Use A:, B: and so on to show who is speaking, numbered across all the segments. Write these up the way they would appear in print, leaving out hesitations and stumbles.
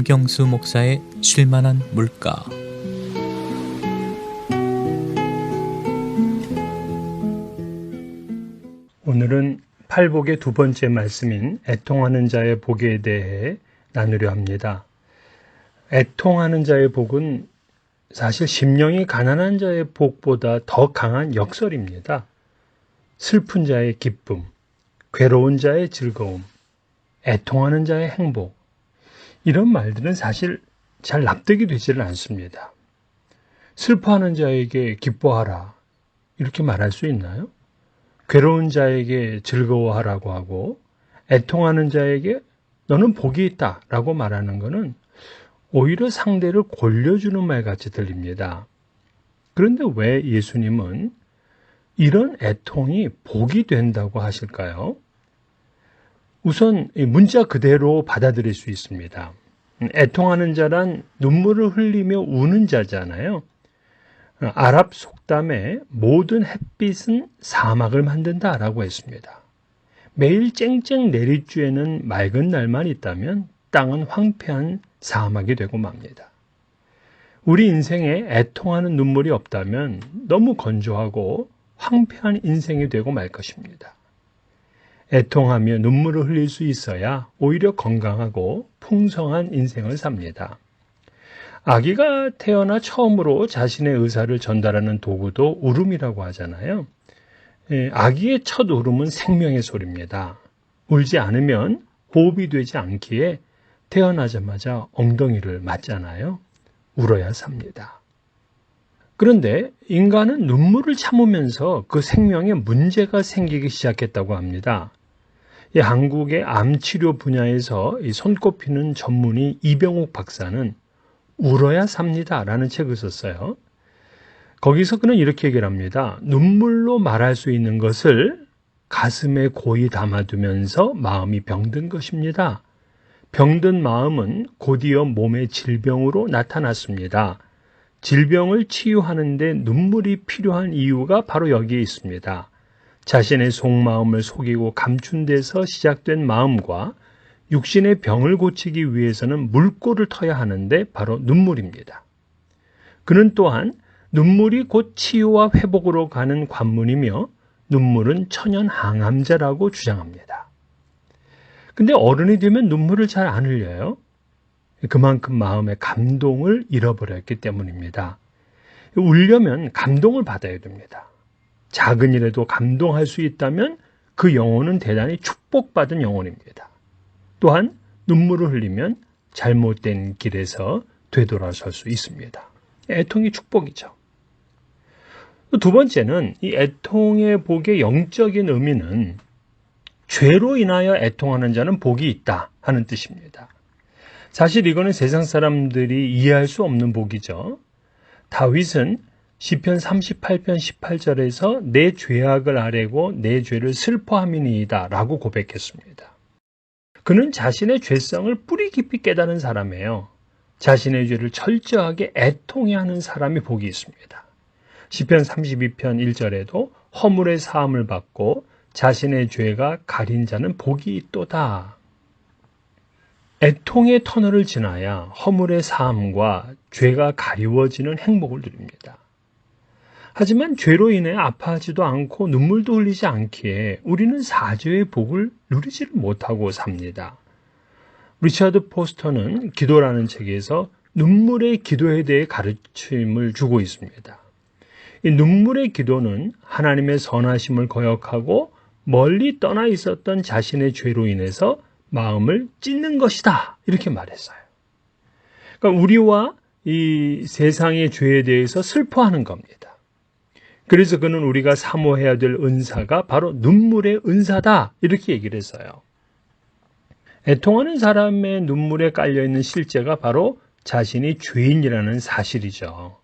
A: 김경수 목사의 쉴만한 물가.
B: 오늘은 팔복의 두 번째 말씀인 애통하는 자의 복에 대해 나누려 합니다. 애통하는 자의 복은 사실 심령이 가난한 자의 복보다 더 강한 역설입니다. 슬픈 자의 기쁨, 괴로운 자의 즐거움, 애통하는 자의 행복, 이런 말들은 사실 잘 납득이 되지는 않습니다. 슬퍼하는 자에게 기뻐하라, 이렇게 말할 수 있나요? 괴로운 자에게 즐거워하라고 하고 애통하는 자에게 너는 복이 있다 라고 말하는 것은 오히려 상대를 골려주는 말 같이 들립니다. 그런데 왜 예수님은 이런 애통이 복이 된다고 하실까요? 우선 문자 그대로 받아들일 수 있습니다. 애통하는 자란 눈물을 흘리며 우는 자잖아요. 아랍 속담에 모든 햇빛은 사막을 만든다라고 했습니다. 매일 쨍쨍 내리쬐는 맑은 날만 있다면 땅은 황폐한 사막이 되고 맙니다. 우리 인생에 애통하는 눈물이 없다면 너무 건조하고 황폐한 인생이 되고 말 것입니다. 애통하며 눈물을 흘릴 수 있어야 오히려 건강하고 풍성한 인생을 삽니다. 아기가 태어나 처음으로 자신의 의사를 전달하는 도구도 울음이라고 하잖아요. 아기의 첫 울음은 생명의 소리입니다. 울지 않으면 호흡이 되지 않기에 태어나자마자 엉덩이를 맞잖아요. 울어야 삽니다. 그런데 인간은 눈물을 참으면서 그 생명에 문제가 생기기 시작했다고 합니다. 한국의 암치료 분야에서 손꼽히는 전문의 이병옥 박사는 울어야 삽니다 라는 책을 썼어요. 거기서 그는 이렇게 얘기를 합니다. 눈물로 말할 수 있는 것을 가슴에 고이 담아두면서 마음이 병든 것입니다. 병든 마음은 곧이어 몸의 질병으로 나타났습니다. 질병을 치유하는데 눈물이 필요한 이유가 바로 여기에 있습니다. 자신의 속마음을 속이고 감춘 데서 시작된 마음과 육신의 병을 고치기 위해서는 물꼬를 터야 하는데 바로 눈물입니다. 그는 또한 눈물이 곧 치유와 회복으로 가는 관문이며 눈물은 천연 항암제라고 주장합니다. 근데 어른이 되면 눈물을 잘 안 흘려요. 그만큼 마음의 감동을 잃어버렸기 때문입니다. 울려면 감동을 받아야 됩니다. 작은 일에도 감동할 수 있다면 그 영혼은 대단히 축복받은 영혼입니다. 또한 눈물을 흘리면 잘못된 길에서 되돌아설 수 있습니다. 애통이 축복이죠. 두 번째는 이 애통의 복의 영적인 의미는 죄로 인하여 애통하는 자는 복이 있다 하는 뜻입니다. 사실 이거는 세상 사람들이 이해할 수 없는 복이죠. 다윗은 시편 38편 18절에서 내 죄악을 아뢰고 내 죄를 슬퍼함이니이다 라고 고백했습니다. 그는 자신의 죄성을 뿌리 깊이 깨달은 사람이에요. 자신의 죄를 철저하게 애통해하는 사람이 복이 있습니다. 시편 32편 1절에도 허물의 사함을 받고 자신의 죄가 가린 자는 복이 있도다. 애통의 터널을 지나야 허물의 사함과 죄가 가리워지는 행복을 누립니다. 하지만 죄로 인해 아파하지도 않고 눈물도 흘리지 않기에 우리는 사죄의 복을 누리지를 못하고 삽니다. 리차드 포스터는 기도라는 책에서 눈물의 기도에 대해 가르침을 주고 있습니다. 이 눈물의 기도는 하나님의 선하심을 거역하고 멀리 떠나 있었던 자신의 죄로 인해서 마음을 찢는 것이다 이렇게 말했어요. 그러니까 우리와 이 세상의 죄에 대해서 슬퍼하는 겁니다. 그래서 그는 우리가 사모해야 될 은사가 바로 눈물의 은사다 이렇게 얘기를 했어요. 애통하는 사람의 눈물에 깔려있는 실제가 바로 자신이 죄인이라는 사실이죠.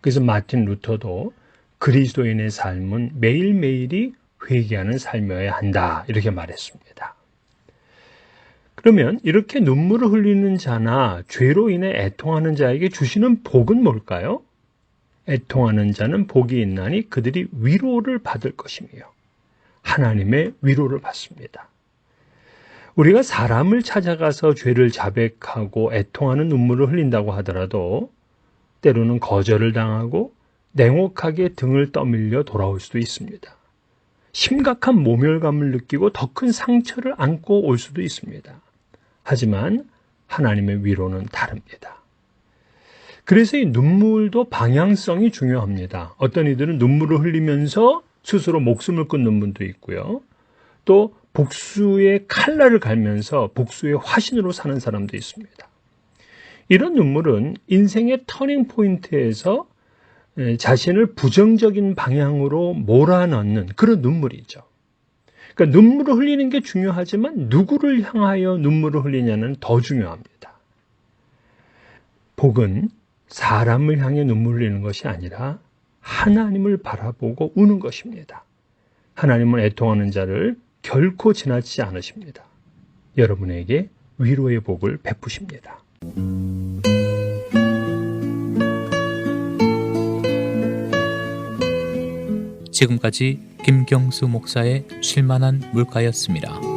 B: 그래서 마틴 루터도 그리스도인의 삶은 매일매일이 회개하는 삶이어야 한다 이렇게 말했습니다. 그러면 이렇게 눈물을 흘리는 자나 죄로 인해 애통하는 자에게 주시는 복은 뭘까요? 애통하는 자는 복이 있나니 그들이 위로를 받을 것이며 하나님의 위로를 받습니다. 우리가 사람을 찾아가서 죄를 자백하고 애통하는 눈물을 흘린다고 하더라도 때로는 거절을 당하고 냉혹하게 등을 떠밀려 돌아올 수도 있습니다. 심각한 모멸감을 느끼고 더 큰 상처를 안고 올 수도 있습니다. 하지만 하나님의 위로는 다릅니다. 그래서 이 눈물도 방향성이 중요합니다. 어떤 이들은 눈물을 흘리면서 스스로 목숨을 끊는 분도 있고요. 또 복수의 칼날을 갈면서 복수의 화신으로 사는 사람도 있습니다. 이런 눈물은 인생의 터닝 포인트에서 자신을 부정적인 방향으로 몰아넣는 그런 눈물이죠. 그러니까 눈물을 흘리는 게 중요하지만 누구를 향하여 눈물을 흘리냐는 더 중요합니다. 복은 사람을 향해 눈물을 흘리는 것이 아니라 하나님을 바라보고 우는 것입니다. 하나님은 애통하는 자를 결코 지나치지 않으십니다. 여러분에게 위로의 복을 베푸십니다.
A: 지금까지 김경수 목사의 쉴만한 물가였습니다.